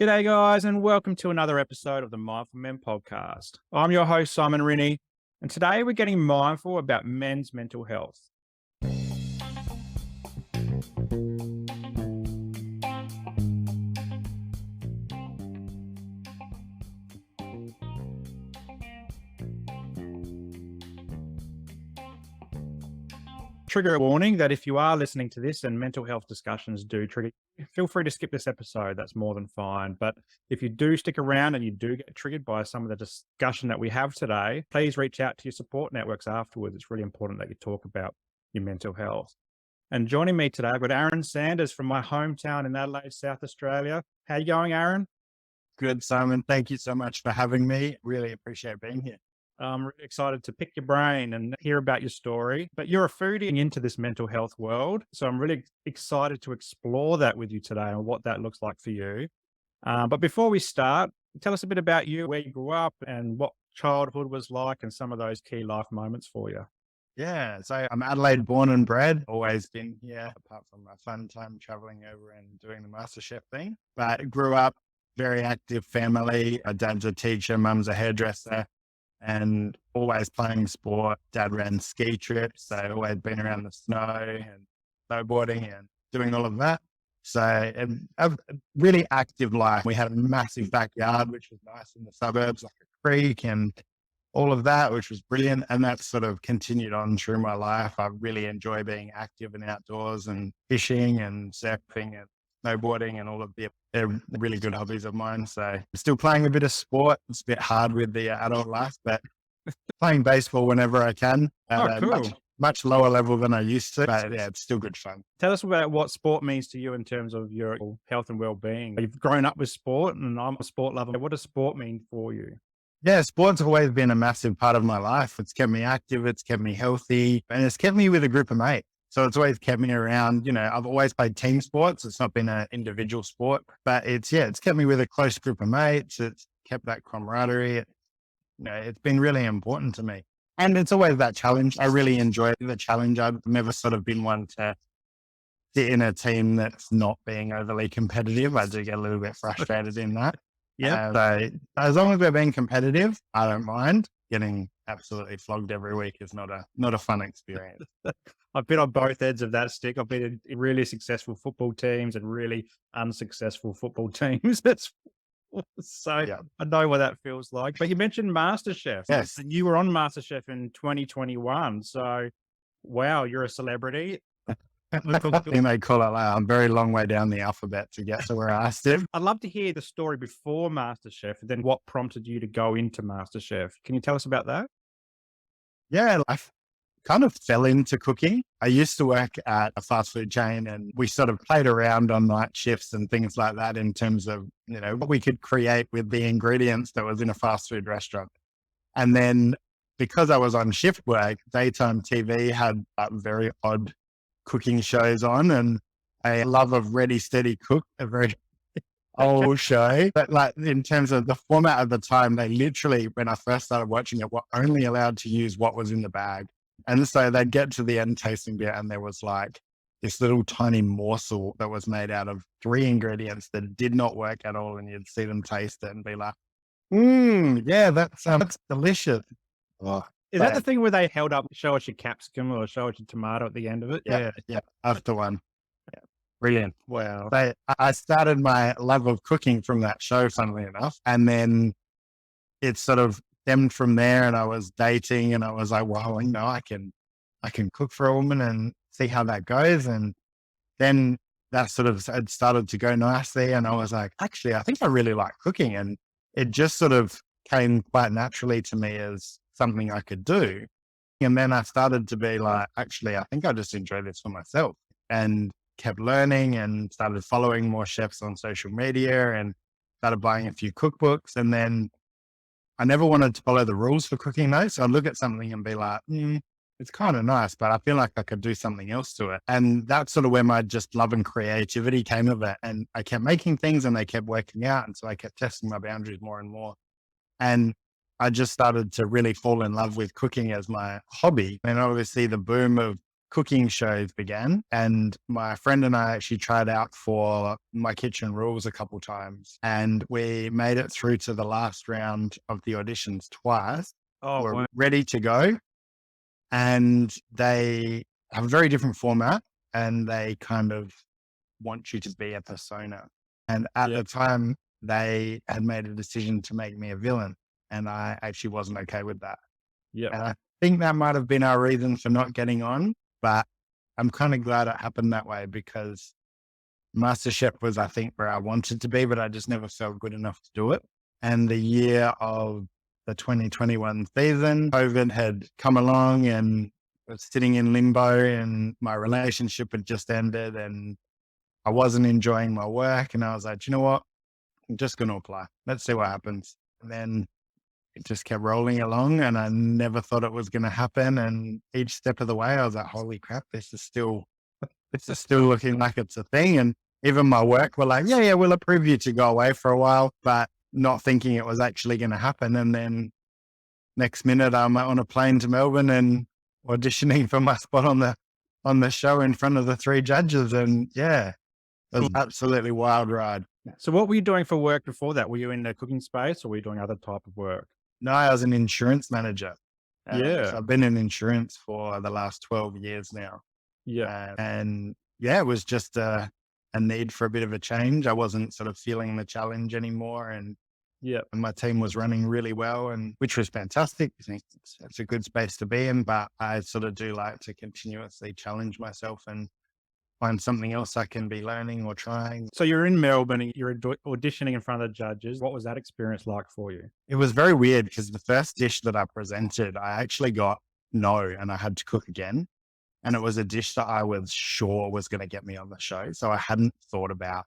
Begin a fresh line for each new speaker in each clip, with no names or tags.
G'day, guys, and welcome to another episode of the Mindful Men podcast. I'm your host, Simon Rinnie, and today we're getting mindful about men's mental health. Trigger warning that if you are listening to this and mental health discussions do trigger you, feel free to skip this episode. That's more than fine. But if you do stick around and you do get triggered by some of the discussion that we have today, please reach out to your support networks afterwards. It's really important that you talk about your mental health. And joining me today, I've got Aaron Sanders from my hometown in Adelaide, South Australia. How you going, Aaron?
Good, Simon. Thank you so much for having me. Really appreciate being here.
I'm really excited to pick your brain and hear about your story. But you're a foodie into this mental health world. So I'm really excited to explore that with you today and what that looks like for you. But before we start, tell us a bit about you, where you grew up and what childhood was like and some of those key life moments for you.
Yeah, so I'm Adelaide born and bred, always been here, apart from my fun time traveling over and doing the MasterChef thing. But grew up, very active family. My dad's a teacher, mum's a hairdresser, and always playing sport. Dad ran ski trips, so always been around the snow and snowboarding and doing all of that. So a really active life. We had a massive backyard, which was nice in the suburbs, like a creek and all of that, which was brilliant. And that sort of continued on through my life. I really enjoy being active and outdoors and fishing and surfing and snowboarding and all of they're really good hobbies of mine. So I'm still playing a bit of sport. It's a bit hard with the adult life, but playing baseball whenever I can at a
Cool.
much lower level than I used to. But yeah, it's still good fun.
Tell us about what sport means to you in terms of your health and well-being. You've grown up with sport and I'm a sport lover. What does sport mean for you?
Yeah, sport's always been a massive part of my life. It's kept me active, it's kept me healthy, and it's kept me with a group of mates. So it's always kept me around. I've always played team sports. It's not been an individual sport, but it's kept me with a close group of mates. It's kept that camaraderie. It's been really important to me. And it's always that challenge. I really enjoy the challenge. I've never sort of been one to sit in a team that's not being overly competitive. I do get a little bit frustrated in that.
Yeah.
So as long as we're being competitive, I don't mind. Getting absolutely flogged every week is not a fun experience.
I've been on both ends of that stick. I've been in really successful football teams and really unsuccessful football teams.
Yeah.
I know what that feels like. But you mentioned MasterChef.
Yes.
And you were on MasterChef in 2021. So, wow, you're a celebrity.
I think they call it a very long way down the alphabet to get to where I stood.
I'd love to hear the story before MasterChef, and then what prompted you to go into MasterChef. Can you tell us about that?
Yeah, I kind of fell into cooking. I used to work at a fast food chain and we sort of played around on night shifts and things like that in terms of, what we could create with the ingredients that was in a fast food restaurant. And then because I was on shift work, daytime TV had very odd cooking shows on and a love of Ready Steady Cook, a very old show. But like in terms of the format of the time, they literally, when I first started watching it, were only allowed to use what was in the bag. And so they'd get to the end tasting bit and there was like this little tiny morsel that was made out of 3 ingredients that did not work at all. And you'd see them taste it and be like, yeah, that's delicious. Oh,
Is that the thing where they held up, show us your capsicum or show us your tomato at the end of it?
Yeah. After one. Yeah. Brilliant.
Wow.
So I started my love of cooking from that show, funnily enough. And then it sort of stemmed from there and I was dating and I was like, well, I can cook for a woman and see how that goes. And then that sort of had started to go nicely. And I was like, actually, I think I really like cooking. And it just sort of came quite naturally to me as something I could do. And then I started to be like, actually, I think I just enjoy this for myself and kept learning and started following more chefs on social media and started buying a few cookbooks. And then I never wanted to follow the rules for cooking though. So I'd look at something and be like, it's kind of nice, but I feel like I could do something else to it. And that's sort of where my just love and creativity came of it. And I kept making things and they kept working out. And so I kept testing my boundaries more and more. And I just started to really fall in love with cooking as my hobby. And obviously the boom of cooking shows began, and my friend and I actually tried out for My Kitchen Rules a couple times, and we made it through to the last round of the auditions twice.
Oh,
We're
wow.
ready to go, and they have a very different format, and they kind of want you to be a persona. And at
Yeah.
the time, they had made a decision to make me a villain, and I actually wasn't okay with that.
Yeah.
And I think that might have been our reason for not getting on, but I'm kind of glad it happened that way, because MasterChef was, I think, where I wanted to be, but I just never felt good enough to do it. And the year of the 2021 season, COVID had come along and I was sitting in limbo, and my relationship had just ended, and I wasn't enjoying my work. And I was like, you know what? I'm just going to apply. Let's see what happens. And then it just kept rolling along, and I never thought it was going to happen. And each step of the way, I was like, holy crap, this is still looking like it's a thing. And even my work were like, yeah, we'll approve you to go away for a while, but not thinking it was actually going to happen. And then next minute I'm on a plane to Melbourne and auditioning for my spot on the show in front of the 3 judges. And yeah, it was absolutely wild ride.
So what were you doing for work before that? Were you in the cooking space, or were you doing other type of work?
No, I was an insurance manager.
Yeah.
So I've been in insurance for the last 12 years now.
Yeah.
And yeah, it was just a need for a bit of a change. I wasn't sort of feeling the challenge anymore. And
Yeah.
my team was running really well, and which was fantastic. I think it's a good space to be in, but I sort of do like to continuously challenge myself and find something else I can be learning or trying.
So you're in Melbourne and you're auditioning in front of the judges. What was that experience like for you?
It was very weird, because the first dish that I presented, I actually got no, and I had to cook again. And it was a dish that I was sure was going to get me on the show. So I hadn't thought about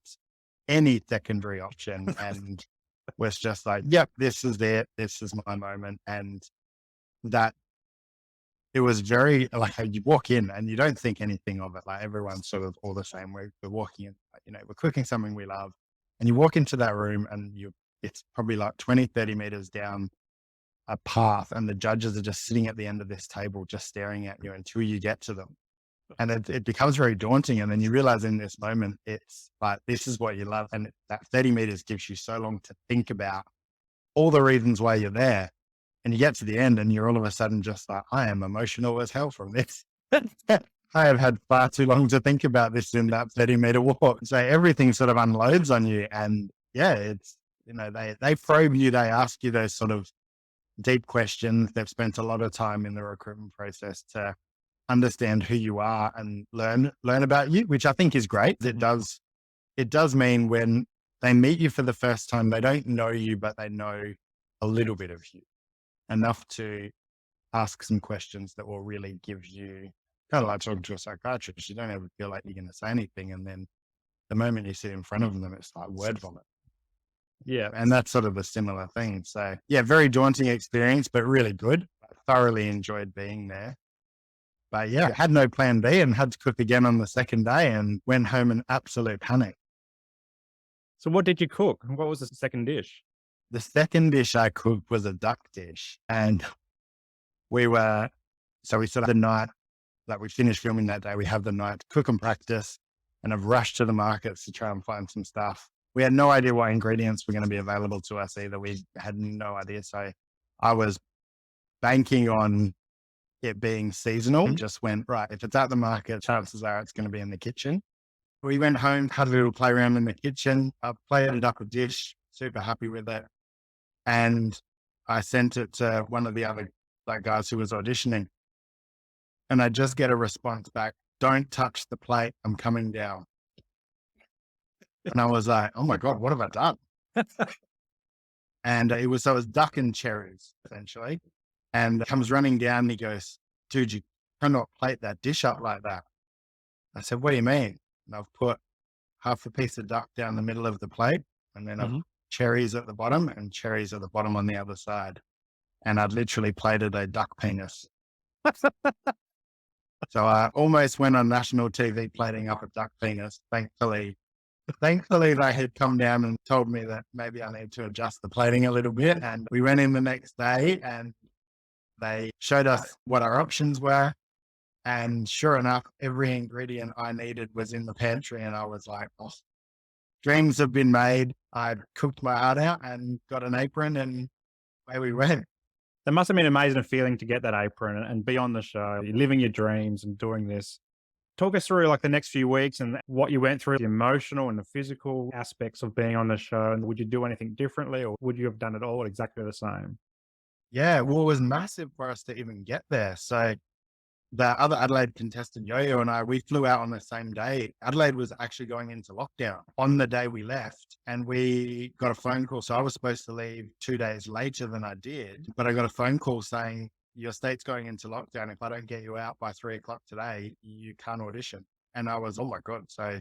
any secondary option, and was just like, yep, this is it. This is my moment. And that it was very like, you walk in and you don't think anything of it. Like, everyone's sort of all the same. We're walking in, we're cooking something we love, and you walk into that room, and it's probably like 20, 30 meters down a path, and the judges are just sitting at the end of this table, just staring at you until you get to them. And it becomes very daunting. And then you realize in this moment, it's like, this is what you love. And that 30 meters gives you so long to think about all the reasons why you're there. And you get to the end, and you're all of a sudden just like, I am emotional as hell from this. I have had far too long to think about this in that 30-meter walk. So everything sort of unloads on you. And yeah, it's, they probe you, they ask you those sort of deep questions. They've spent a lot of time in the recruitment process to understand who you are and learn about you, which I think is great. It does mean when they meet you for the first time, they don't know you, but they know a little bit of you, enough to ask some questions that will really give you, kind of like talking to a psychiatrist. You don't ever feel like you're going to say anything. And then the moment you sit in front of them, it's like word vomit.
Yeah.
And that's sort of a similar thing. So yeah, very daunting experience, but really good. I thoroughly enjoyed being there. But yeah, had no plan B and had to cook again on the second day, and went home in absolute panic.
So what did you cook? What was the second dish?
The second dish I cooked was a duck dish. And we sort of the night that we finished filming that day, we have the night to cook and practice, and I've rushed to the markets to try and find some stuff. We had no idea what ingredients were going to be available to us either. We had no idea. So I was banking on it being seasonal. Just went, right, if it's at the market, chances are it's going to be in the kitchen. We went home, had a little play around in the kitchen. I plated up a dish, super happy with it. And I sent it to one of the other guys who was auditioning. And I just get a response back, don't touch the plate, I'm coming down. And I was like, oh my God, what have I done? And it was duck and cherries, essentially. And comes running down, and he goes, dude, you cannot plate that dish up like that. I said, what do you mean? And I've put half a piece of duck down the middle of the plate, and then I've cherries at the bottom and cherries at the bottom on the other side. And I'd literally plated a duck penis. So I almost went on national TV plating up a duck penis. Thankfully, they had come down and told me that maybe I need to adjust the plating a little bit. And we went in the next day, and they showed us what our options were. And sure enough, every ingredient I needed was in the pantry. And I was like, oh, dreams have been made. I cooked my heart out and got an apron, and away we went.
That must have been an amazing feeling to get that apron and be on the show. You're living your dreams and doing this. Talk us through like the next few weeks and what you went through, the emotional and the physical aspects of being on the show. And would you do anything differently, or would you have done it all exactly the same?
Yeah, well, it was massive for us to even get there. So the other Adelaide contestant, Yo-Yo, and I, we flew out on the same day. Adelaide was actually going into lockdown on the day we left, and we got a phone call. So I was supposed to leave 2 days later than I did, but I got a phone call saying, your state's going into lockdown. If I don't get you out by 3 o'clock today, you can't audition. And I was, oh my God. So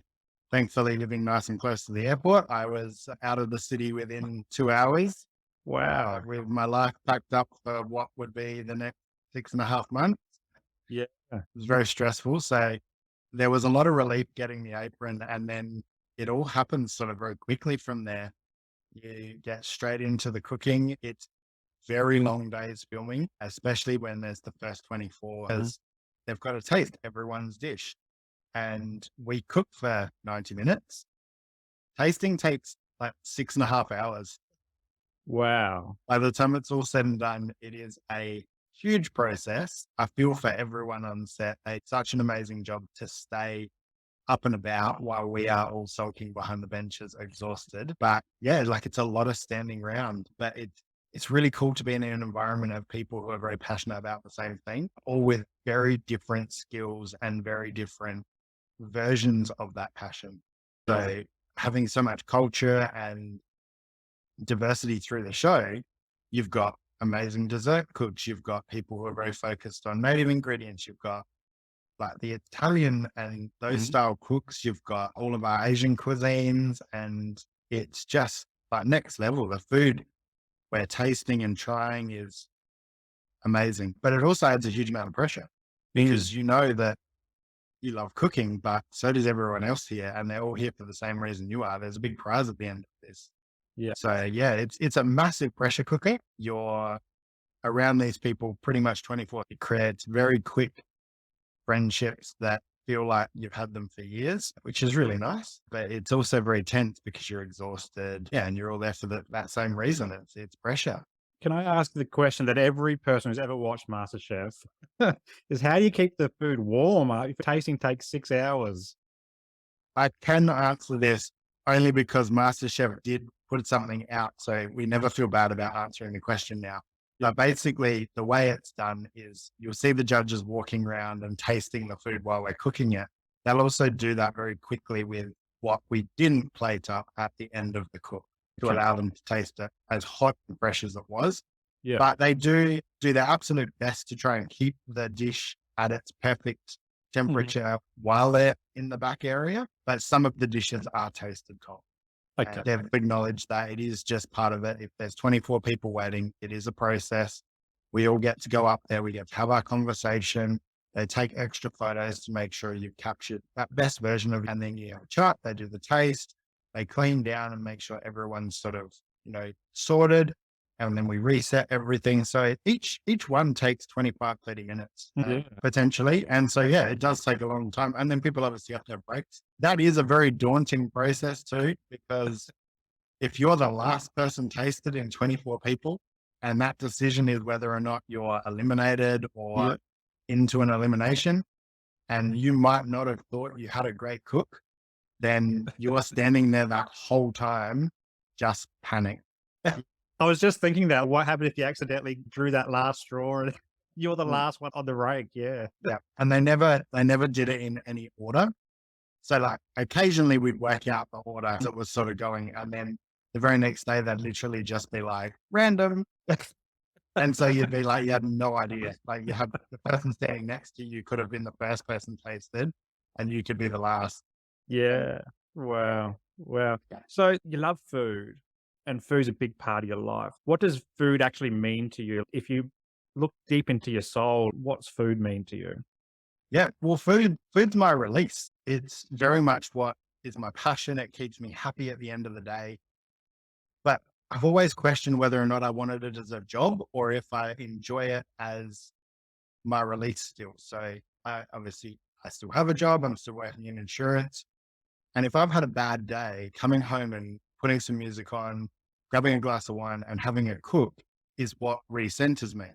thankfully, living nice and close to the airport, I was out of the city within 2 hours,
Wow.
with my life packed up for what would be the next 6.5 months.
Yeah.
It was very stressful. So there was a lot of relief getting the apron, and then it all happens sort of very quickly from there. You get straight into the cooking. It's very long days filming, especially when there's the first 24, because they've got to taste everyone's dish. And we cook for 90 minutes. Tasting takes like 6.5 hours.
Wow.
By the time it's all said and done, it is a huge process. I feel for everyone on set. They did such an amazing job to stay up and about while we are all sulking behind the benches, exhausted. But yeah, like it's a lot of standing around, but it's really cool to be in an environment of people who are very passionate about the same thing, all with very different skills and very different versions of that passion. So having so much culture and diversity through the show, you've got amazing dessert cooks, you've got people who are very focused on native ingredients, you've got like the Italian and those style cooks, you've got all of our Asian cuisines, and it's just like next level. The food we're tasting and trying is amazing, but it also adds a huge amount of pressure because you know that you love cooking, but so does everyone else here, and they're all here for the same reason you are. There's a big prize at the end of this.
Yeah.
So yeah, it's a massive pressure cooker. You're around these people pretty much 24. It creates very quick friendships that feel like you've had them for years, which is really nice. But it's also very tense because you're exhausted. Yeah, and you're all there for that same reason. It's pressure.
Can I ask the question that every person who's ever watched MasterChef is how do you keep the food warm? If tasting takes 6 hours.
I can answer this only because MasterChef did put something out, so we never feel bad about answering the question now. But basically, the way it's done is you'll see the judges walking around and tasting the food while we're cooking it. They'll also do that very quickly with what we didn't plate up at the end of the cook to allow them to taste it as hot and fresh as it was.
Yeah.
But they do their absolute best to try and keep the dish at its perfect temperature while they're in the back area. But some of the dishes are toasted cold.
Okay.
And they've acknowledged that it is just part of it. If there's 24 people waiting, it is a process. We all get to go up there. We get to have our conversation. They take extra photos to make sure you've captured that best version of it. And then you have a chart. They do the taste. They clean down and make sure everyone's sort of, sorted. And then we reset everything. So each one takes 25, 30 minutes potentially. And so, yeah, it does take a long time. And then people obviously have to have breaks. That is a very daunting process too, because if you're the last person tasted in 24 people, and that decision is whether or not you're eliminated or into an elimination, and you might not have thought you had a great cook, then you're standing there that whole time, just panic.
I was just thinking that what happened if you accidentally drew that last straw and you're the last one on the rake? Yeah.
Yeah. And they never did it in any order. So like occasionally we'd work out the order as it was sort of going. And then the very next day they'd literally just be like random. And so you'd be like, you had no idea. Like you have the person standing next to you could have been the first person tasted and you could be the last.
Yeah. Wow. Wow. So you love food and food's a big part of your life. What does food actually mean to you? If you look deep into your soul, what's food mean to you?
Yeah. Well, food's my release. It's very much what is my passion. It keeps me happy at the end of the day. But I've always questioned whether or not I wanted it as a job or if I enjoy it as my release still. So I still have a job. I'm still working in insurance. And if I've had a bad day, coming home and putting some music on, grabbing a glass of wine and having a cook is what recenters me.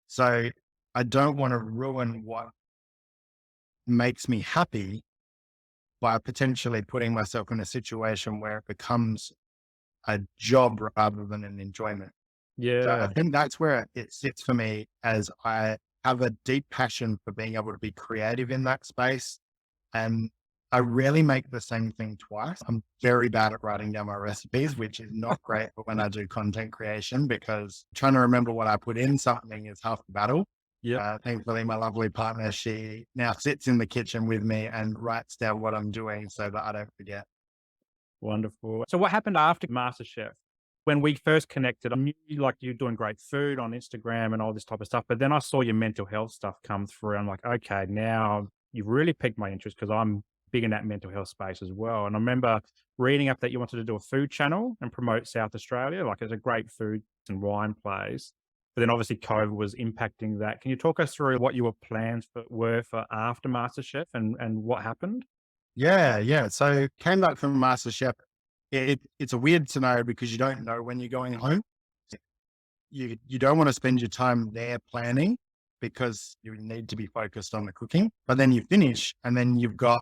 So I don't want to ruin what makes me happy by potentially putting myself in a situation where it becomes a job rather than an enjoyment. So I
Yeah.
think that's where it sits for me, as I have a deep passion for being able to be creative in that space. And I rarely make the same thing twice. I'm very bad at writing down my recipes, which is not great for when I do content creation, because trying to remember what I put in something is half the battle.
Yep.
Thankfully, my lovely partner, she now sits in the kitchen with me and writes down what I'm doing so that I don't forget.
Wonderful. So what happened after MasterChef? When we first connected, I knew like you're doing great food on Instagram and all this type of stuff, but then I saw your mental health stuff come through. I'm like, okay, now you've really piqued my interest because I'm big in that mental health space as well. And I remember reading up that you wanted to do a food channel and promote South Australia, like it's a great food and wine place. But then obviously COVID was impacting that. Can you talk us through what your plans were for after MasterChef and what happened?
Yeah, yeah. So came back from MasterChef. It's a weird scenario because you don't know when you're going home. You don't want to spend your time there planning because you need to be focused on the cooking. But then you finish, and then you've got,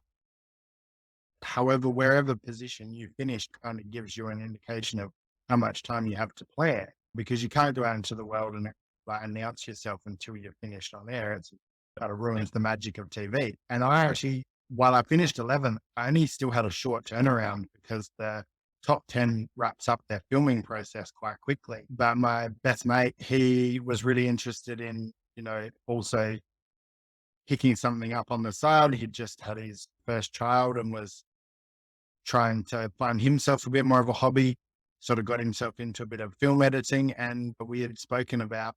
however, wherever position you finish kind of gives you an indication of how much time you have to plan, because you can't go out into the world and like, announce yourself until you're finished on air. It's kind of ruins the magic of TV. And I actually, while I finished 11th, I only still had a short turnaround because the top 10 wraps up their filming process quite quickly. But my best mate, he was really interested in, also picking something up on the side. He'd just had his first child and was trying to find himself a bit more of a hobby, sort of got himself into a bit of film editing. And we had spoken about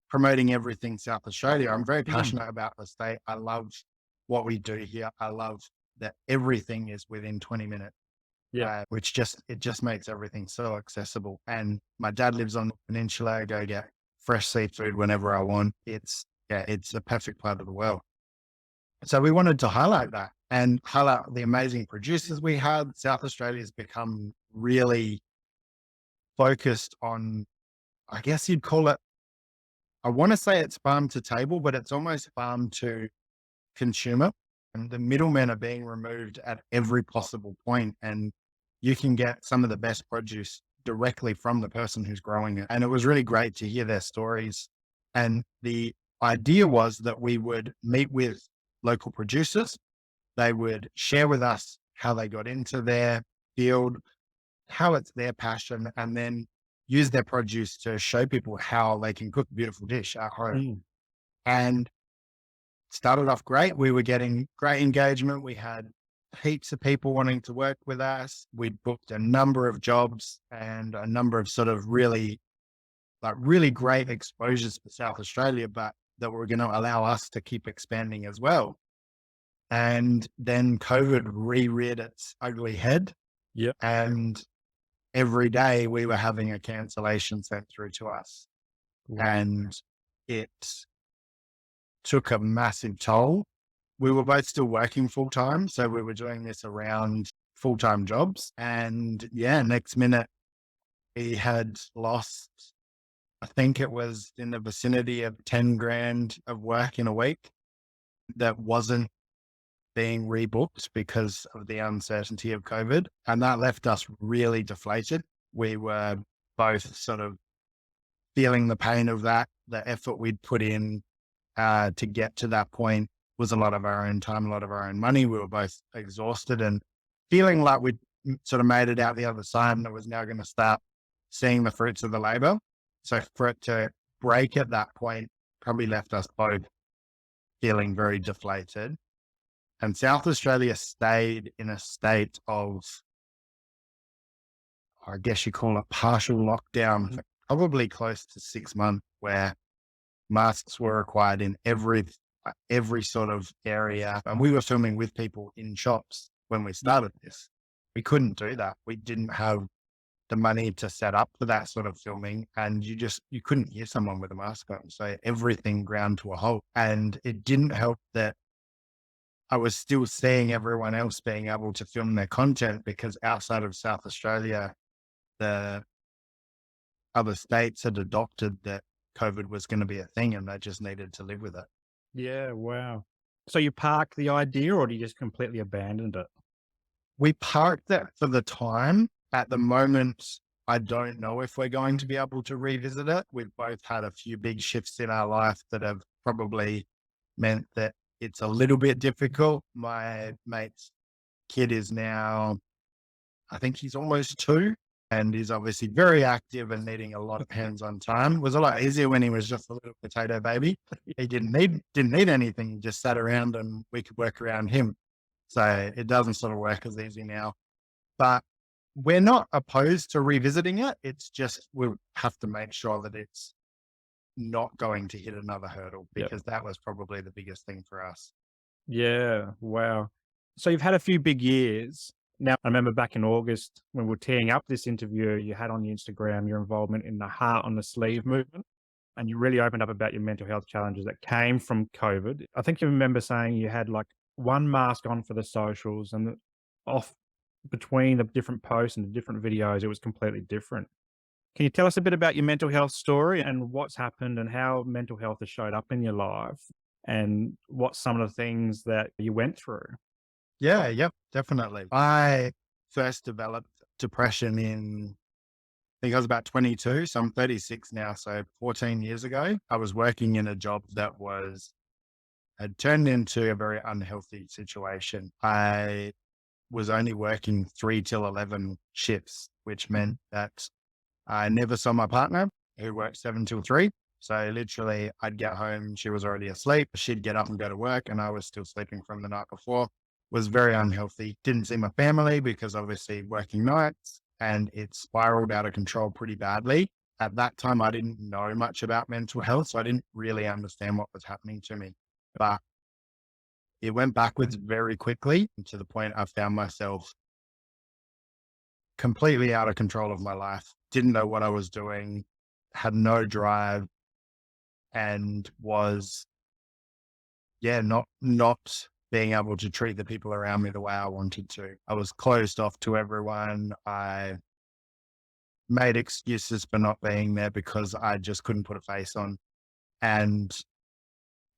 promoting everything South Australia. I'm very
Mm.
passionate about the state. I love what we do here. I love that everything is within 20 minutes,
Yeah.
which it just makes everything so accessible. And my dad lives on the peninsula. I go get fresh seafood whenever I want. It's a perfect part of the world. So we wanted to highlight that and highlight the amazing producers we had. South Australia has become really focused on, I guess you'd call it, I want to say it's farm to table, but it's almost farm to consumer. And the middlemen are being removed at every possible point, and you can get some of the best produce directly from the person who's growing it. And it was really great to hear their stories. And the idea was that we would meet with local producers. They would share with us how they got into their field, how it's their passion, and then use their produce to show people how they can cook a beautiful dish at home.
Mm.
And started off great. We were getting great engagement. We had heaps of people wanting to work with us. We booked a number of jobs and a number of sort of really great exposures for South Australia, but that were going to allow us to keep expanding as well. And then COVID reared its ugly head,
Yep.
and every day we were having a cancellation sent through to us. And it took a massive toll. We were both still working full time. So we were doing this around full time jobs. And yeah, next minute we had lost, I think it was in the vicinity of 10 grand of work in a week that wasn't being rebooked because of the uncertainty of COVID. And that left us really deflated. We were both sort of feeling the pain of that. The effort we'd put in to get to that point was a lot of our own time, a lot of our own money. We were both exhausted and feeling like we'd sort of made it out the other side, and it was now going to start seeing the fruits of the labor. So for it to break at that point probably left us both feeling very deflated. And South Australia stayed in a state of, I guess you call it, partial lockdown, for probably close to 6 months, where masks were required in every sort of area. And we were filming with people in shops when we started this. We couldn't do that. We didn't have the money to set up for that sort of filming, and you couldn't hear someone with a mask on. So everything ground to a halt. And it didn't help that I was still seeing everyone else being able to film their content, because outside of South Australia, the other states had adopted that COVID was going to be a thing and they just needed to live with it.
Yeah, wow. So you parked the idea or do you just completely abandoned it?
We parked that for the time. At the moment, I don't know if we're going to be able to revisit it. We've both had a few big shifts in our life that have probably meant that it's a little bit difficult. My mate's kid is now, I think he's almost 2, and he's obviously very active and needing a lot of hands-on time. It was a lot easier when he was just a little potato baby. He didn't need anything. He just sat around and we could work around him. So it doesn't sort of work as easy now. But we're not opposed to revisiting it. It's just we'll have to make sure that it's not going to hit another hurdle,
Yep.
because that was probably the biggest thing for us.
Yeah, wow. So you've had a few big years. Now, I remember back in August when we were teeing up this interview, you had on your Instagram your involvement in the Heart on the Sleeve movement, and you really opened up about your mental health challenges that came from COVID. I think you remember saying you had like one mask on for the socials and off between the different posts and the different videos, it was completely different. Can you tell us a bit about your mental health story and what's happened and how mental health has showed up in your life and what some of the things that you went through?
Yeah, yep, definitely. I first developed depression I think I was about 22. So I'm 36 now. So 14 years ago, I was working in a job that had turned into a very unhealthy situation. I was only working 3 till 11 shifts, which meant that I never saw my partner, who worked 7 till 3. So literally I'd get home, she was already asleep. She'd get up and go to work and I was still sleeping from the night before. Was very unhealthy. Didn't see my family because obviously working nights, and it spiraled out of control pretty badly. At that time, I didn't know much about mental health, so I didn't really understand what was happening to me. But it went backwards very quickly, to the point I found myself completely out of control of my life. Didn't know what I was doing, had no drive, and was, yeah, not being able to treat the people around me the way I wanted to. I was closed off to everyone. I made excuses for not being there because I just couldn't put a face on. And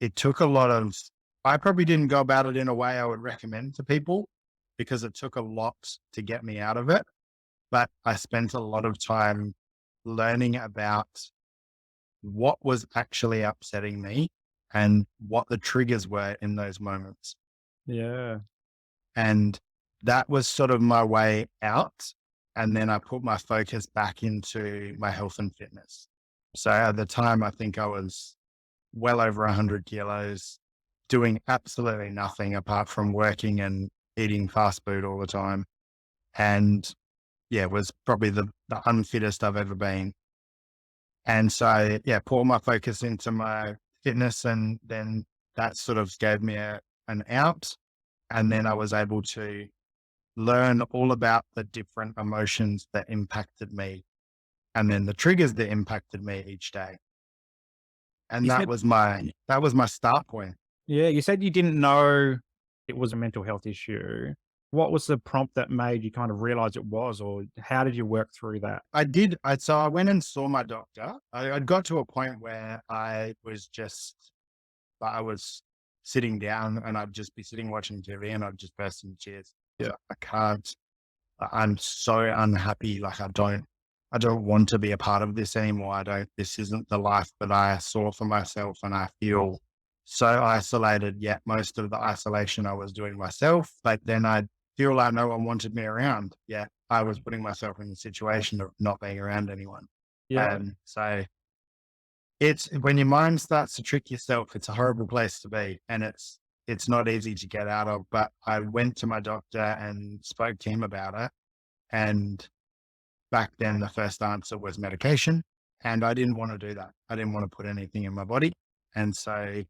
it took a lot of, I probably didn't go about it in a way I would recommend to people, because it took a lot to get me out of it. But I spent a lot of time learning about what was actually upsetting me and what the triggers were in those moments.
Yeah.
And that was sort of my way out. And then I put my focus back into my health and fitness. So at the time, I think I was well over 100 kilos, doing absolutely nothing apart from working and eating fast food all the time. And yeah, was probably the unfittest I've ever been. And so, yeah, put my focus into my fitness, and then that sort of gave me an out. And then I was able to learn all about the different emotions that impacted me, and then the triggers that impacted me each day. And
You
that
said,
was my start point.
yeah, you said you didn't know it was a mental health issue. What was the prompt that made you kind of realize it was, or how did you work through that?
So I went and saw my doctor. I'd got to a point where I was sitting down and I'd just be sitting watching TV and I'd just burst into tears. Yeah. I can't, I'm so unhappy. Like I don't want to be a part of this anymore. This isn't the life that I saw for myself, and I feel so isolated. Yet most of the isolation I was doing myself, but then I feel like no one wanted me around. Yet I was putting myself in the situation of not being around anyone.
Yeah.
So it's when your mind starts to trick yourself, it's a horrible place to be, and it's not easy to get out of. But I went to my doctor and spoke to him about it. And back then the first answer was medication. And I didn't want to do that. I didn't want to put anything in my body. And so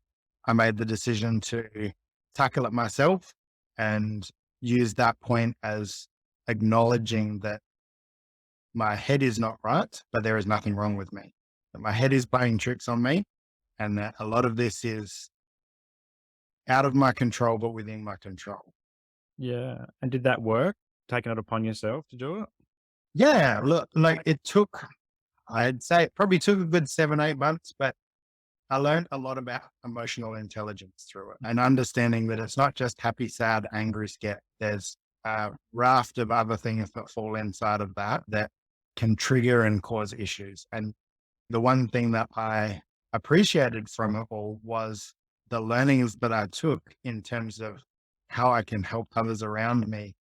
I made the decision to tackle it myself and use that point as acknowledging that my head is not right, but there is nothing wrong with me. That my head is playing tricks on me, and that a lot of this is out of my control, but within my control.
Yeah. And did that work? Taking it upon yourself to do it?
Yeah, look, like it took, I'd say it probably took a good 7, 8 months, but I learned a lot about emotional intelligence through it and understanding that it's not just happy, sad, angry, scared. There's a raft of other things that fall inside of that that can trigger and cause issues. And the one thing that I appreciated from it all was the learnings that I took in terms of how I can help others around me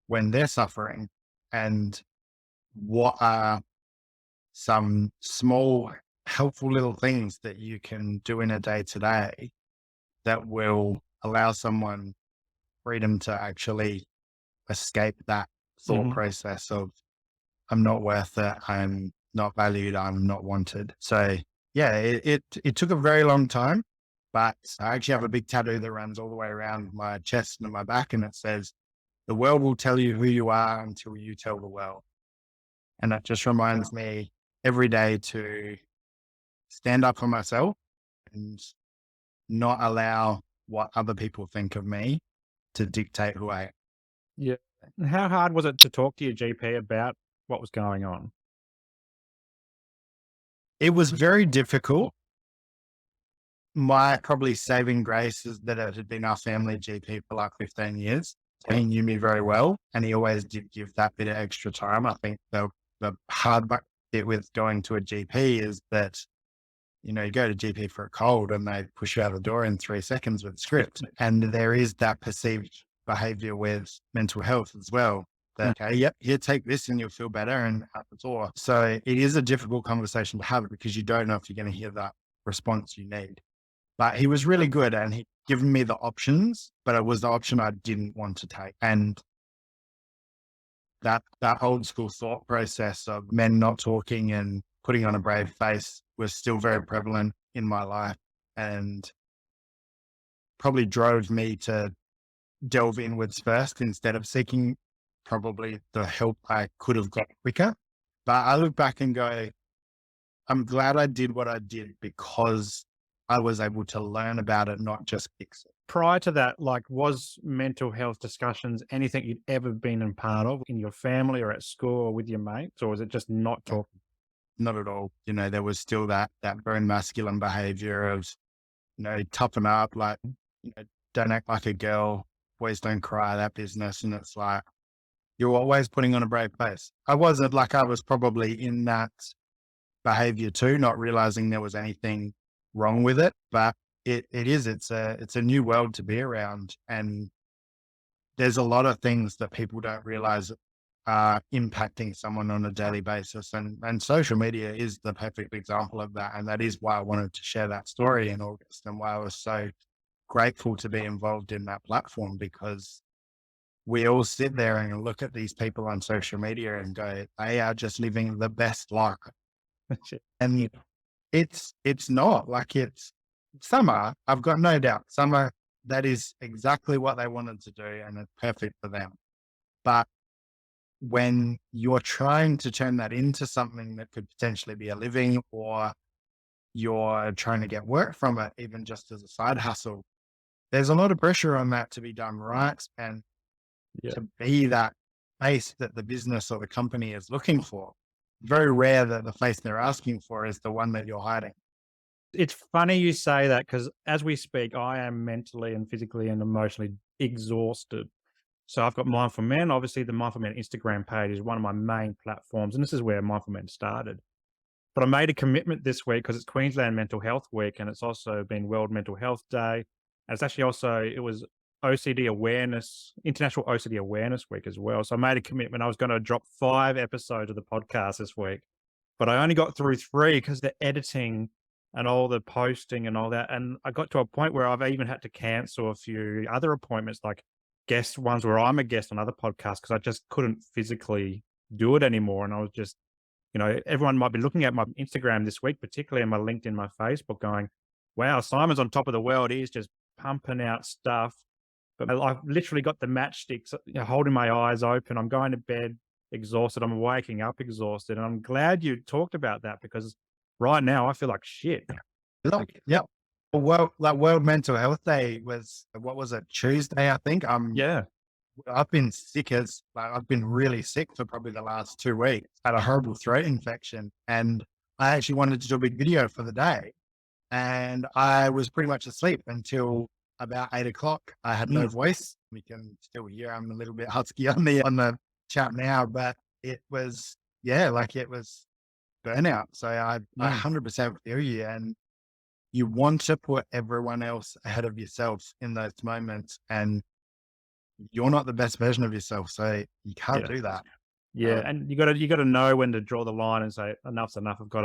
when they're suffering, and what are some small helpful little things that you can do in a day to day that will allow someone freedom to actually escape that thought
Mhm.
process of I'm not worth it, I'm not valued, I'm not wanted. So yeah, it took a very long time, but I actually have a big tattoo that runs all the way around my chest and my back, and it says, "The world will tell you who you are until you tell the world." And that just reminds me every day to stand up for myself and not allow what other people think of me to dictate who I am.
Yeah. And how hard was it to talk to your GP about what was going on?
It was very difficult. My probably saving grace is that it had been our family GP for like 15 years. He knew me very well, and he always did give that bit of extra time. I think the hard bit with going to a GP is that, you know, you go to GP for a cold and they push you out the door in 3 seconds with a script. And there is that perceived behavior with mental health as well.
Mm.
That, okay, yep, here, take this and you'll feel better and out the door. So it is a difficult conversation to have because you don't know if you're going to hear that response you need. But he was really good and he'd given me the options, but it was the option I didn't want to take. And that old school thought process of men not talking and putting on a brave face was still very prevalent in my life, and probably drove me to delve inwards first instead of seeking probably the help I could have got quicker. But I look back and go, I'm glad I did what I did because I was able to learn about it, not just fix it.
Prior to that, like, was mental health discussions anything you'd ever been a part of in your family or at school or with your mates, or was it just not talking?
Not at all. You know, there was still that very masculine behavior of, you know, toughen up, like, you know, don't act like a girl, boys don't cry, that business. And it's like, you're always putting on a brave face. I wasn't like, I was probably in that behavior too, not realizing there was anything wrong with it, but it's a new world to be around. And there's a lot of things that people don't realize are impacting someone on a daily basis. And social media is the perfect example of that. And that is why I wanted to share that story in August and why I was so grateful to be involved in that platform, because we all sit there and look at these people on social media and go, they are just living the best life. And it's not like some are, I've got no doubt. Some are, that is exactly what they wanted to do and it's perfect for them. But when you're trying to turn that into something that could potentially be a living, or you're trying to get work from it, even just as a side hustle, there's a lot of pressure on that to be done right and
Yeah.
to be that face that the business or the company is looking for. Very rare that the face they're asking for is the one that you're hiding.
It's funny you say that because as we speak, I am mentally and physically and emotionally exhausted. So I've got Mindful Men. Obviously, the Mindful Men Instagram page is one of my main platforms, and this is where Mindful Men started. But I made a commitment this week because it's Queensland Mental Health Week, and it's also been World Mental Health Day. And it's actually also, it was OCD Awareness, International OCD Awareness Week as well. So I made a commitment. I was going to drop 5 episodes of the podcast this week, but I only got through 3 because the editing and all the posting and all that. And I got to a point where I've even had to cancel a few other appointments, like guest ones where I'm a guest on other podcasts, because I just couldn't physically do it anymore. And I was just, you know, everyone might be looking at my Instagram this week, particularly in my LinkedIn, my Facebook, going, wow, Simon's on top of the world. He's just pumping out stuff. But I've literally got the matchsticks, you know, holding my eyes open. I'm going to bed exhausted. I'm waking up exhausted. And I'm glad you talked about that because right now I feel like shit.
Look, yep. Well, like World Mental Health Day was, what was it, Tuesday, I think.
Yeah.
I've been sick I've been really sick for probably the last 2 weeks. Had a horrible throat infection, and I actually wanted to do a big video for the day, and I was pretty much asleep until about 8 o'clock. I had no voice. We can still hear I'm a little bit husky on the chat now, but it was, yeah, like it was burnout. So I 100% feel you, and you want to put everyone else ahead of yourself in those moments, and you're not the best version of yourself, so you can't
Yeah.
do that.
Yeah. And you gotta know when to draw the line and say, enough's enough. I've got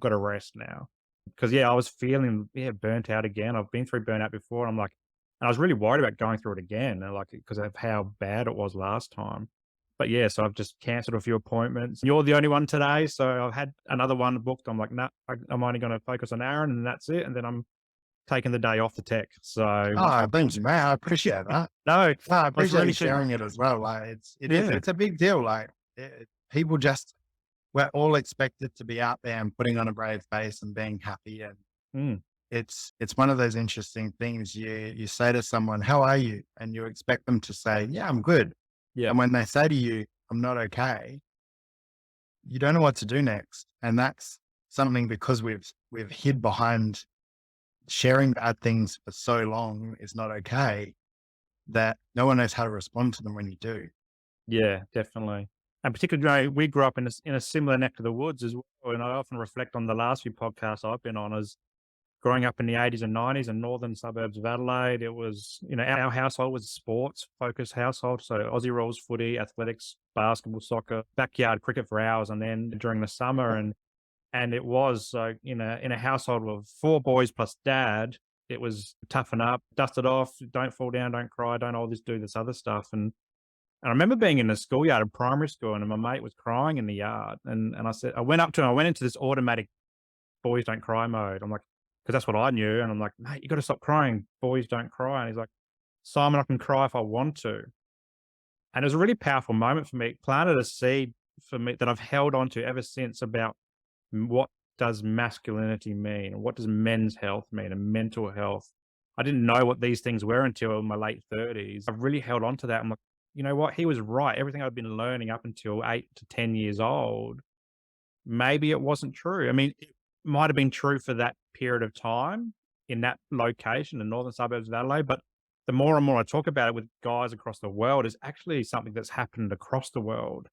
to rest now. Because yeah, I was feeling burnt out again. I've been through burnout before. And I'm like, and I was really worried about going through it again, and like because of how bad it was last time. But yeah, so I've just cancelled a few appointments. You're the only one today, so I've had another one booked. I'm like, nah, I'm only going to focus on Aaron, and that's it. And then I'm taking the day off the tech. So
Oh, thanks, man. I appreciate that.
no,
No, I
I was
appreciate
really
you sharing it as well. Like it's a big deal. Like people we're all expected to be out there and putting on a brave face and being happy. And
Mm,
it's one of those interesting things. You say to someone, "How are you?" and you expect them to say, "Yeah, I'm good."
yeah,
And when they say to you, "I'm not okay," you don't know what to do next. And that's something because we've hid behind sharing bad things for so long is not okay, that no one knows how to respond to them when you do.
yeah, definitely. And particularly, we grew up in a similar neck of the woods as well. And I often reflect on the last few podcasts I've been on as growing up in the 80s and 90s in northern suburbs of Adelaide. It was, our household was a sports focused household. So Aussie rules, footy, athletics, basketball, soccer, backyard cricket for hours. And then during the summer and it was so in a household of four boys plus dad, it was toughen up, dust it off, don't fall down, don't cry, don't all this, do this other stuff. And I remember being in the schoolyard in primary school and my mate was crying in the yard. And I said, I went up to him, I went into this automatic boys don't cry mode. I'm like, because that's what I knew. And I'm like, mate, you got to stop crying. Boys don't cry. And he's like, Simon, I can cry if I want to. And it was a really powerful moment for me. It planted a seed for me that I've held on to ever since about what does masculinity mean? What does men's health mean and mental health? I didn't know what these things were until my late 30s. I've really held on to that. I'm like, you know what? He was right. Everything I've been learning up until 8 to 10 years old, maybe it wasn't true. I mean, it might have been true for that period of time in that location, the northern suburbs of Adelaide. But the more and more I talk about it with guys across the world, it's actually something that's happened across the world.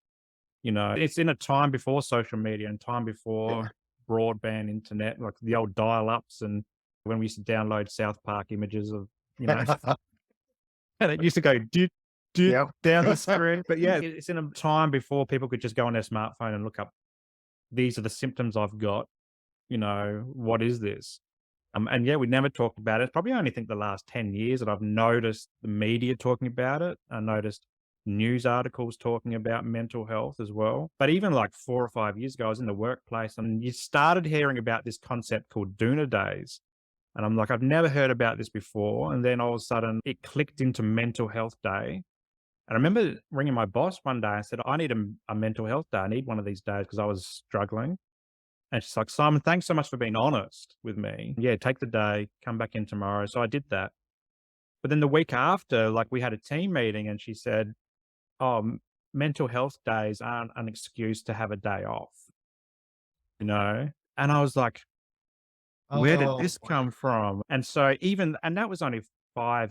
It's in a time before social media and time
Yeah.
before broadband internet, like the old dial-ups and when we used to download South Park images of, you know, and it used to go doot, doot
Yep.
down the screen. But yeah, it's in a time before people could just go on their smartphone and look up, these are the symptoms I've got, what is this? And yeah, we never talked about it. It's probably only think the last 10 years that I've noticed the media talking about it. I noticed news articles talking about mental health as well. But even like 4 or 5 years ago, I was in the workplace and you started hearing about this concept called Doona Days. And I'm like, I've never heard about this before. And then all of a sudden it clicked into Mental Health Day. And I remember ringing my boss one day and said, I need a mental health day. I need one of these days because I was struggling. And she's like, Simon, thanks so much for being honest with me. Yeah, take the day, come back in tomorrow. So I did that. But then the week after, like we had a team meeting and she said, oh, mental health days aren't an excuse to have a day off, you know? And I was like, where did
Oh,
this come from? And so and that was only five,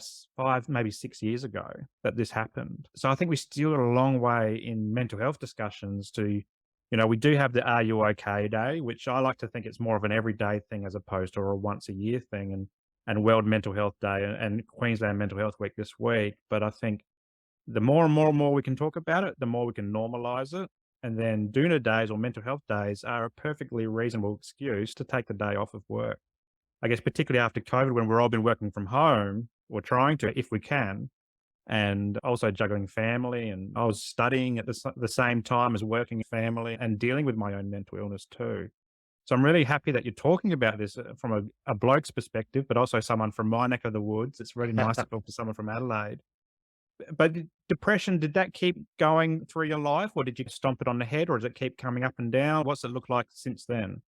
maybe 6 years ago that this happened. So I think we still got a long way in mental health discussions to, we do have the Are You Okay Day, which I like to think it's more of an everyday thing as opposed to a once a year thing and World Mental Health Day and Queensland Mental Health Week this week. But I think the more and more and more we can talk about it, the more we can normalize it. And then Doona days or mental health days are a perfectly reasonable excuse to take the day off of work. I guess particularly after COVID, when we've all been working from home or trying to, if we can, and also juggling family. And I was studying at the same time as working family and dealing with my own mental illness too. So I'm really happy that you're talking about this from a bloke's perspective, but also someone from my neck of the woods. It's really nice to talk to someone from Adelaide. But depression, did that keep going through your life, or did you stomp it on the head, or does it keep coming up and down? What's it look like since then?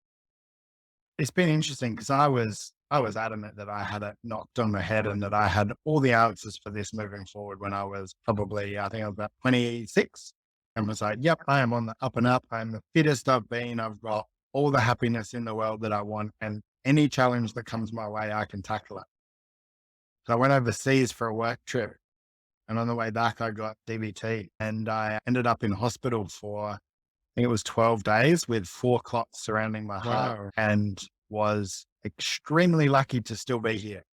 It's been interesting because I was adamant that I had it knocked on the head and that I had all the answers for this moving forward when I was probably, I think I was about 26, and was like, yep, I am on the up and up. I'm the fittest I've been. I've got all the happiness in the world that I want. And any challenge that comes my way, I can tackle it. So I went overseas for a work trip, and on the way back, I got DVT, and I ended up in hospital for, I think it was 12 days with 4 clots surrounding my heart,
Wow.
and was extremely lucky to still be here.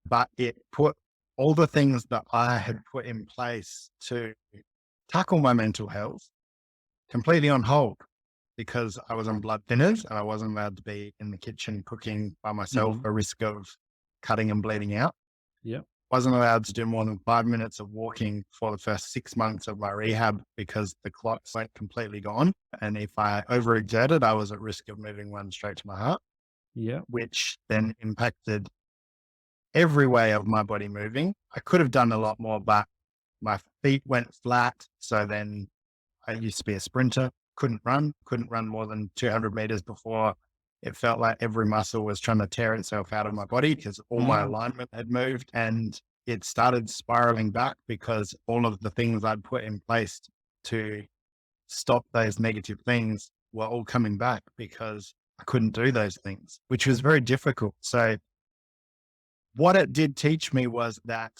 But it put all the things that I had put in place to tackle my mental health completely on hold, because I was on blood thinners and I wasn't allowed to be in the kitchen cooking by myself,
Mhm.
a risk of cutting and bleeding out.
Yep.
Wasn't allowed to do more than 5 minutes of walking for the first 6 months of my rehab because the clots went completely gone. And if I overexerted, I was at risk of moving one straight to my heart,
Yep.
which then impacted every way of my body moving. I could have done a lot more, but my feet went flat. So then I used to be a sprinter, couldn't run more than 200 meters before it felt like every muscle was trying to tear itself out of my body because all my
Mm.
alignment had moved, and it started spiraling back because all of the things I'd put in place to stop those negative things were all coming back because I couldn't do those things, which was very difficult. So what it did teach me was that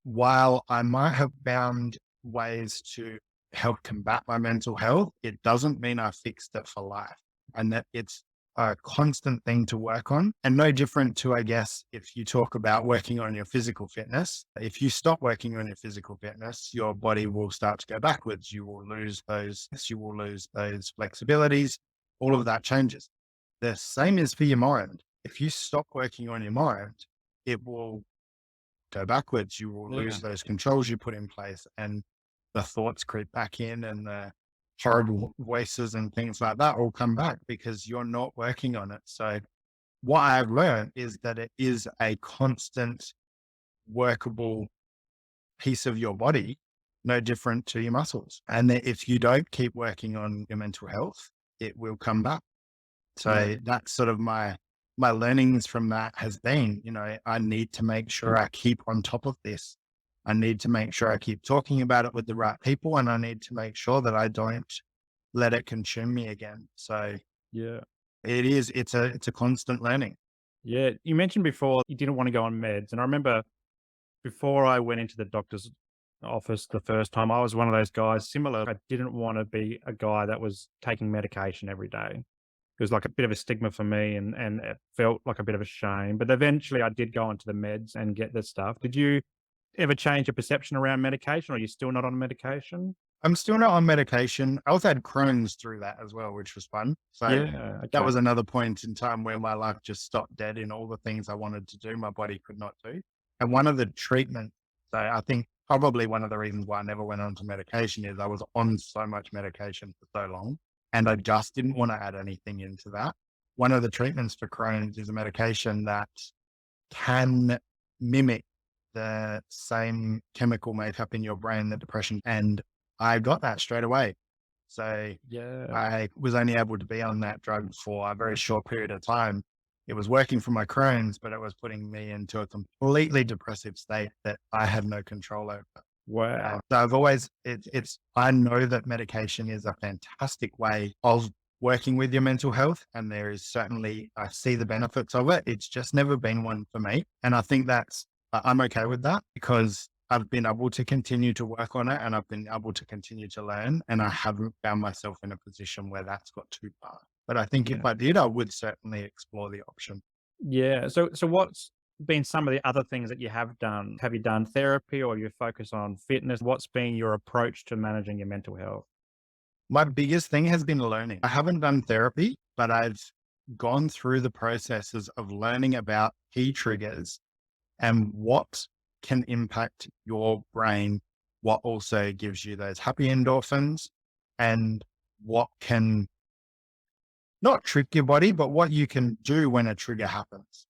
while I might have found ways to help combat my mental health, it doesn't mean I fixed it for life, and that it's a constant thing to work on. And no different to, I guess, if you talk about working on your physical fitness, if you stop working on your physical fitness, your body will start to go backwards. You will lose those flexibilities. All of that changes. The same is for your mind. If you stop working on your mind, it will go backwards. You will
Yeah.
lose those controls you put in place, and the thoughts creep back in, and the horrible voices and things like that all come back because you're not working on it. So what I've learned is that it is a constant workable piece of your body, no different to your muscles. And that if you don't keep working on your mental health, it will come back.
Yeah.
So that's sort of my learnings from that has been, I need to make sure I keep on top of this. I need to make sure I keep talking about it with the right people, and I need to make sure that I don't let it consume me again. So
Yeah.
it's a constant learning.
Yeah. You mentioned before you didn't want to go on meds. And I remember before I went into the doctor's office the first time, I was one of those guys similar. I didn't want to be a guy that was taking medication every day. It was like a bit of a stigma for me, and it felt like a bit of a shame. But eventually I did go onto the meds and get the stuff. Did you ever change your perception around medication, or are you still not on medication?
I'm still not on medication. I also had Crohn's through that as well, which was fun. So
Yeah.
that
Okay.
was another point in time where my life just stopped dead in all the things I wanted to do, my body could not do. And one of the treatments, so I think probably one of the reasons why I never went on to medication is I was on so much medication for so long, and I just didn't want to add anything into that. One of the treatments for Crohn's is a medication that can mimic the same chemical makeup in your brain that depression, and I got that straight away. So
Yeah.
I was only able to be on that drug for a very short period of time. It was working for my Crohn's, but it was putting me into a completely depressive state that I had no control over.
Wow.
So I've always, I know that medication is a fantastic way of working with your mental health. And there is certainly, I see the benefits of it. It's just never been one for me. And I think I'm okay with that because I've been able to continue to work on it, and I've been able to continue to learn. And I haven't found myself in a position where that's got too far. But I think if
Yeah.
I did, I would certainly explore the option.
Yeah. So what's been some of the other things that you have done? Have you done therapy, or you focus on fitness? What's been your approach to managing your mental health?
My biggest thing has been learning. I haven't done therapy, but I've gone through the processes of learning about key triggers and what can impact your brain, what also gives you those happy endorphins, and what can not trick your body, but what you can do when a trigger happens.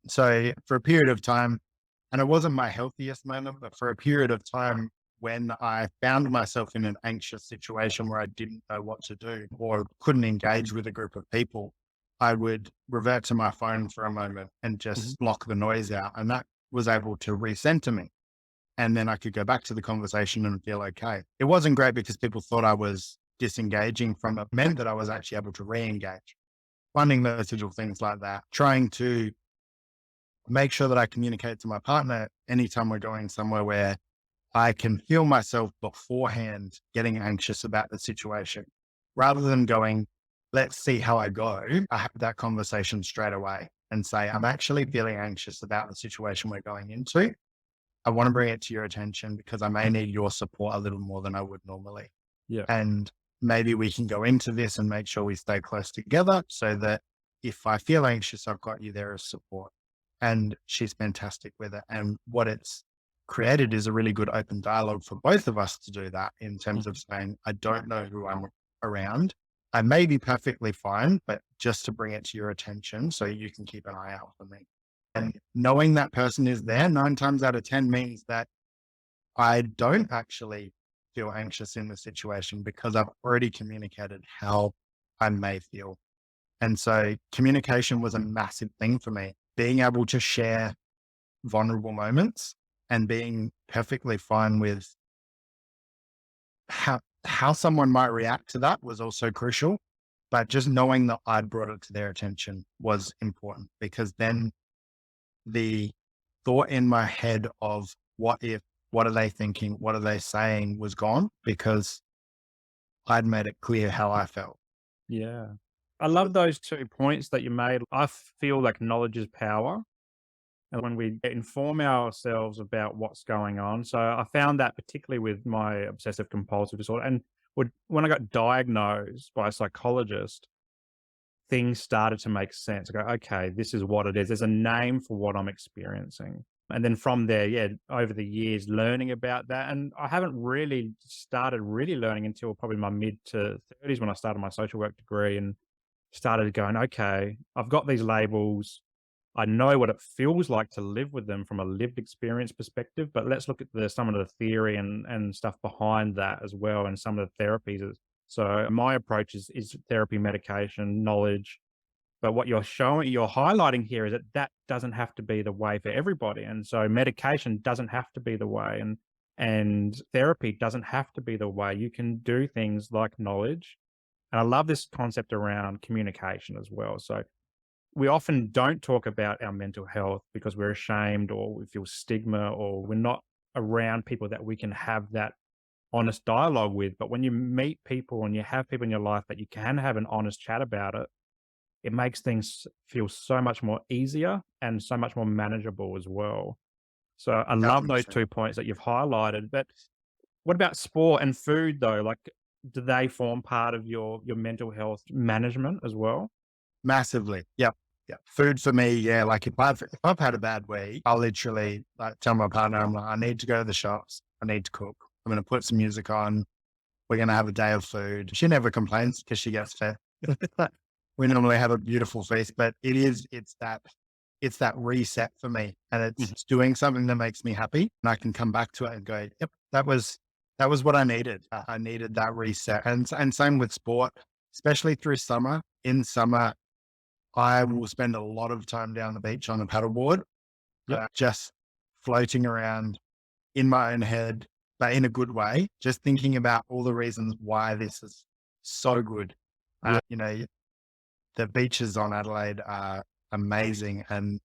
So for a period of time, And it wasn't my healthiest moment, but for a period of time when I found myself in an anxious situation where I didn't know what to do or couldn't engage with a group of people, I would revert to my phone for a moment and
Mhm.
just block the noise out. And that was able to recenter me. And then I could go back to the conversation and feel okay. It wasn't great because people thought I was disengaging from it, meant that I was actually able to re-engage. Finding those little things like that, trying to make sure that I communicate to my partner anytime we're going somewhere where I can feel myself beforehand getting anxious about the situation rather than going, let's see how I go. I have that conversation straight away and say, I'm actually feeling anxious about the situation we're going into. I want to bring it to your attention because I may need your support a little more than I would normally.
Yeah.
And maybe we can go into this and make sure we stay close together so that if I feel anxious, I've got you there as support. And she's fantastic with it. And what it's created is a really good open dialogue for both of us to do that in terms of saying, I don't know who I'm around. I may be perfectly fine, but just to bring it to your attention so you can keep an eye out for me. And knowing that person is there 9 times out of 10 means that I don't actually feel anxious in the situation because I've already communicated how I may feel. And so communication was a massive thing for me. Being able to share vulnerable moments and being perfectly fine with how someone might react to that was also crucial. But just knowing that I'd brought it to their attention was important because then the thought in my head of what if, what are they thinking, what are they saying was gone because I'd made it clear how I felt.
Yeah. I love those 2 points that you made. I feel like knowledge is power. And when we inform ourselves about what's going on. So I found that particularly with my obsessive compulsive disorder. And when I got diagnosed by a psychologist, things started to make sense. I go, okay, this is what it is. There's a name for what I'm experiencing. And then from there, yeah, over the years, learning about that. And I haven't really started really learning until probably my mid to 30s when I started my social work degree and started going, okay, I've got these labels. I know what it feels like to live with them from a lived experience perspective, but let's look at some of the theory and stuff behind that as well, and some of the therapies. So my approach is therapy, medication, knowledge. But what you're highlighting here is that that doesn't have to be the way for everybody, and so medication doesn't have to be the way, and therapy doesn't have to be the way. You can do things like knowledge, and I love this concept around communication as well. So we often don't talk about our mental health because we're ashamed or we feel stigma or we're not around people that we can have that honest dialogue with. But when you meet people and you have people in your life that you can have an honest chat about it, it makes things feel so much more easier and so much more manageable as well. So I love those
100%.
2 points that you've highlighted. But what about sport and food though? Like, do they form part of your mental health management as well?
Massively. Yep. Yeah. Food for me, yeah. Like if I've had a bad week, I'll literally like tell my partner, I'm like, I need to go to the shops. I need to cook. I'm gonna put some music on. We're gonna have a day of food. She never complains because she gets fed. We normally have a beautiful feast, but it's that reset for me. And
Mhm.
it's doing something that makes me happy. And I can come back to it and go, yep, that was what I needed. I needed that reset. And same with sport, especially through summer. In summer, I will spend a lot of time down the beach on a paddleboard,
Yep.
just floating around in my own head, but in a good way, just thinking about all the reasons why this is so good.
Yeah.
You know, the beaches on Adelaide are amazing. And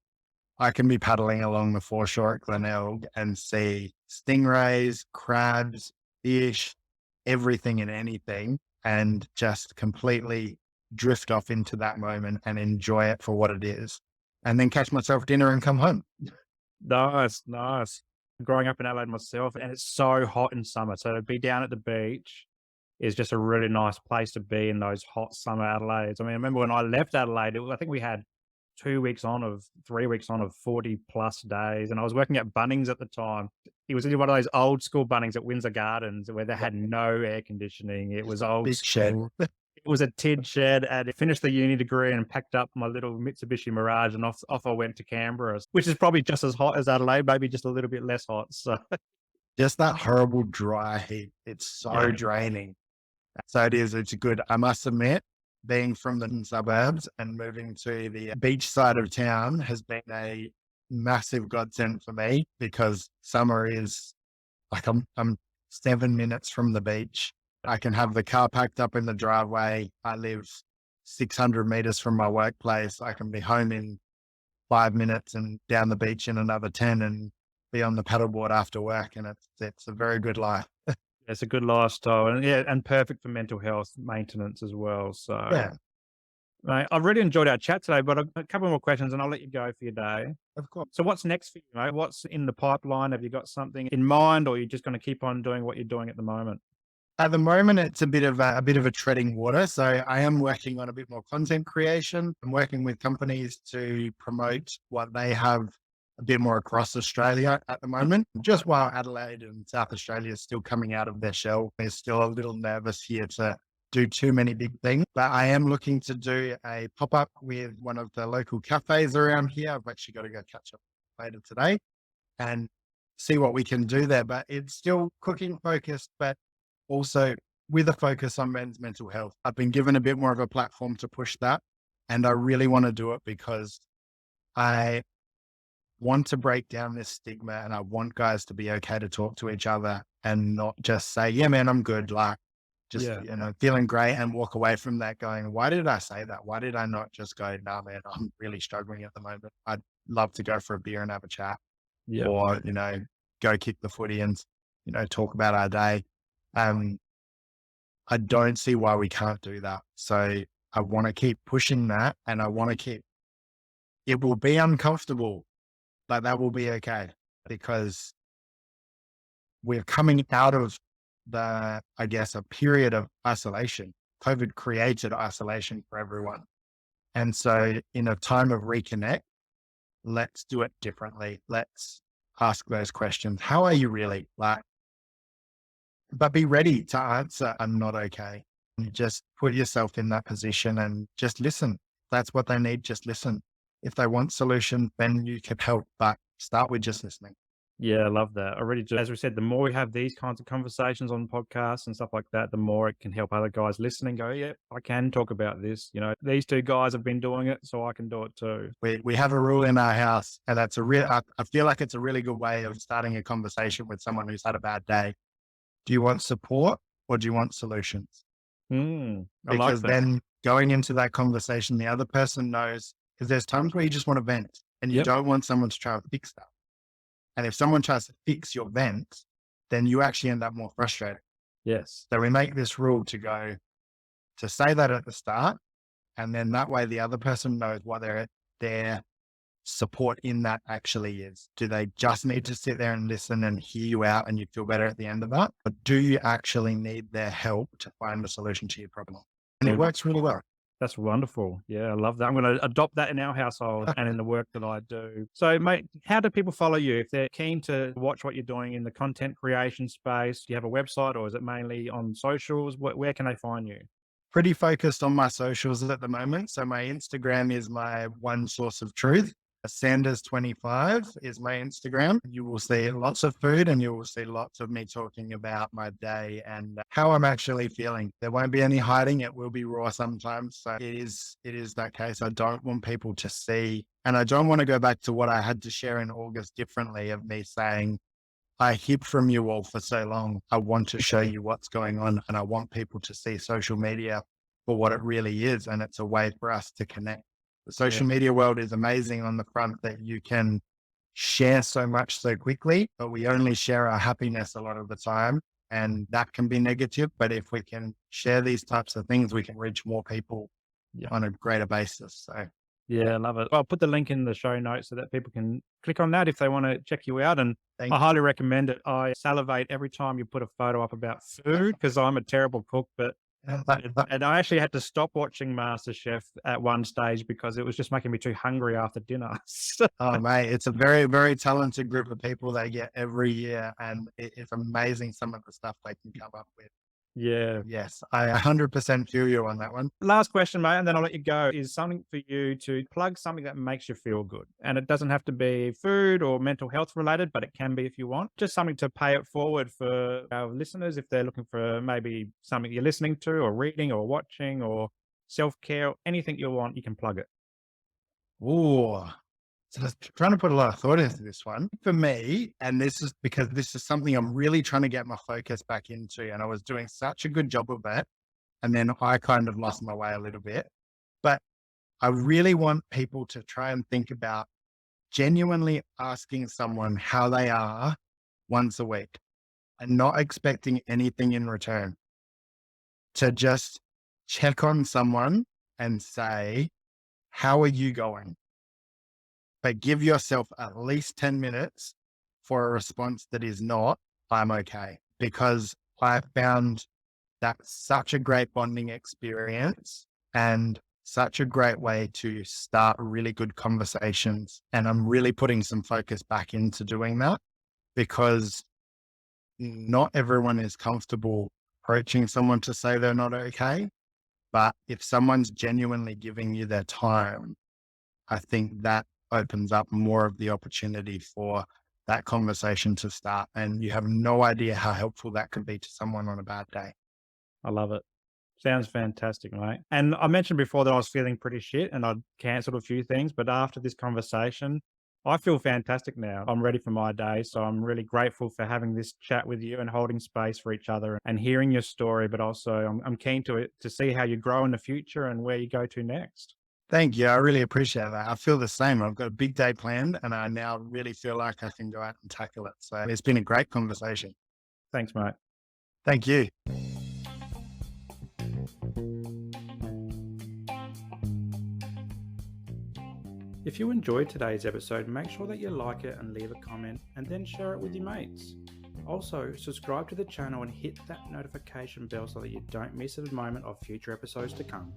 I can be paddling along the foreshore at Glenelg and see stingrays, crabs, fish, everything and anything, and just completely drift off into that moment and enjoy it for what it is. And then catch myself dinner and come home.
Nice, nice. Growing up in Adelaide myself, and it's so hot in summer. So to be down at the beach is just a really nice place to be in those hot summer Adelaides. I mean, I remember when I left Adelaide, I think we had 2 weeks on of 3 weeks on of 40 plus days. And I was working at Bunnings at the time. It was in one of those old school Bunnings at Windsor Gardens where they
Yep.
had no air conditioning. It was old
Big shed.
school. was a tin shed, and I finished the uni degree and packed up my little Mitsubishi Mirage, and off I went to Canberra, which is probably just as hot as Adelaide, maybe just a little bit less hot. So
Just that horrible dry heat. It's so
yeah,
draining. So it is, it's good. I must admit, being from the suburbs and moving to the beach side of town has been a massive godsend for me, because summer is like, I'm 7 minutes from the beach. I can have the car packed up in the driveway. I live 600 meters from my workplace. I can be home in 5 minutes and down the beach in another 10 and be on the paddleboard after work. And it's a very good life.
it's a good lifestyle, and yeah, and perfect for mental health maintenance as well. So,
Yeah,
mate, I've really enjoyed our chat today, but a couple more questions, and I'll let you go for your day.
of course.
So, what's next for you, mate? What's in the pipeline? Have you got something in mind, or are you just going to keep on doing what you're doing at the moment?
At the moment, it's a bit of a treading water. So I am working on a bit more content creation. I'm working with companies to promote what they have a bit more across Australia at the moment. Just while Adelaide and South Australia is still coming out of their shell, they're still a little nervous here to do too many big things. But I am looking to do a pop-up with one of the local cafes around here. I've actually got to go catch up later today and see what we can do there. But it's still cooking focused, but also with a focus on men's mental health. I've been given a bit more of a platform to push that. And I really want to do it because I want to break down this stigma, and I want guys to be okay to talk to each other and not just say, yeah, man, I'm good. Like, just,
Yeah.
feeling great, and walk away from that going, why did I say that? Why did I not just go, nah, man, I'm really struggling at the moment. I'd love to go for a beer and have a chat,
Yeah.
or, go kick the footy and, talk about our day. I don't see why we can't do that. So I want to keep pushing that, and I want to it will be uncomfortable, but that will be okay, because we're coming out of I guess, a period of isolation. COVID created isolation for everyone. And so in a time of reconnect, let's do it differently. Let's ask those questions. How are you really? But be ready to answer, I'm not okay. You just put yourself in that position and just listen. If that's what they need, just listen. If they want solutions, then you can help, but start with just listening.
Yeah, I love that. I really do. As we said, the more we have these kinds of conversations on podcasts and stuff like that, the more it can help other guys listening go, yeah, I can talk about this. These two guys have been doing it, so I can do it too.
We have a rule in our house, and that's I feel like it's a really good way of starting a conversation with someone who's had a bad day. Do you want support, or do you want solutions?
I like
Because
that.
then going into that conversation, the other person knows, because there's times where you just want to vent and you
Yep.
don't want someone to try to fix that. And if someone tries to fix your vent, then you actually end up more frustrated.
Yes.
So we make this rule to say that at the start. And then that way the other person knows what their support in that actually is. Do they just need to sit there and listen and hear you out and you feel better at the end of that? Or do you actually need their help to find a solution to your problem? And it works really well.
That's wonderful. Yeah, I love that. I'm going to adopt that in our household and in the work that I do. So, mate, how do people follow you if they're keen to watch what you're doing in the content creation space? Do you have a website, or is it mainly on socials? Where can they find you?
Pretty focused on my socials at the moment. So my Instagram is my one source of truth. Sanders25 is my Instagram. You will see lots of food, and you will see lots of me talking about my day and how I'm actually feeling. There won't be any hiding. It will be raw sometimes. So it is that case. I don't want people to see, and I don't want to go back to what I had to share in August differently, of me saying, I hid from you all for so long. I want to show you what's going on, and I want people to see social media for what it really is. And it's a way for us to connect. The social media world is amazing on the front that you can share so much so quickly, but we only share our happiness a lot of the time. And that can be negative. But if we can share these types of things, we can reach more people on a greater basis. So
Yeah, I love it. I'll put the link in the show notes so that people can click on that if they want to check you out. And I highly recommend it. I salivate every time you put a photo up about food, because I'm a terrible cook, and I actually had to stop watching MasterChef at one stage because it was just making me too hungry after dinner.
Oh, mate, it's a very, very talented group of people they get every year. And it's amazing some of the stuff they can come up with.
Yeah.
Yes, I 100% feel you on that one.
Last question, mate, and then I'll let you go, is something for you to plug something that makes you feel good. And it doesn't have to be food or mental health related, but it can be if you want. Just something to pay it forward for our listeners if they're looking for maybe something you're listening to or reading or watching or self-care, anything you want, you can plug it.
Ooh. So I was trying to put a lot of thought into this one. For me, and this is because this is something I'm really trying to get my focus back into, and I was doing such a good job of that. And then I kind of lost my way a little bit. But I really want people to try and think about genuinely asking someone how they are once a week and not expecting anything in return. To just check on someone and say, how are you going? But give yourself at least 10 minutes for a response that is not, I'm okay. Because I found that such a great bonding experience and such a great way to start really good conversations. And I'm really putting some focus back into doing that because not everyone is comfortable approaching someone to say they're not okay. But if someone's genuinely giving you their time, I think that opens up more of the opportunity for that conversation to start. And you have no idea how helpful that could be to someone on a bad day.
I love it. Sounds fantastic, mate. And I mentioned before that I was feeling pretty shit and I'd cancelled a few things, but after this conversation, I feel fantastic now. I'm ready for my day. So I'm really grateful for having this chat with you and holding space for each other and hearing your story, but also I'm keen to see how you grow in the future and where you go to next.
Thank you. I really appreciate that. I feel the same. I've got a big day planned and I now really feel like I can go out and tackle it. So it's been a great conversation.
Thanks, mate.
Thank you.
If you enjoyed today's episode, make sure that you like it and leave a comment and then share it with your mates. Also, subscribe to the channel and hit that notification bell so that you don't miss a moment of future episodes to come.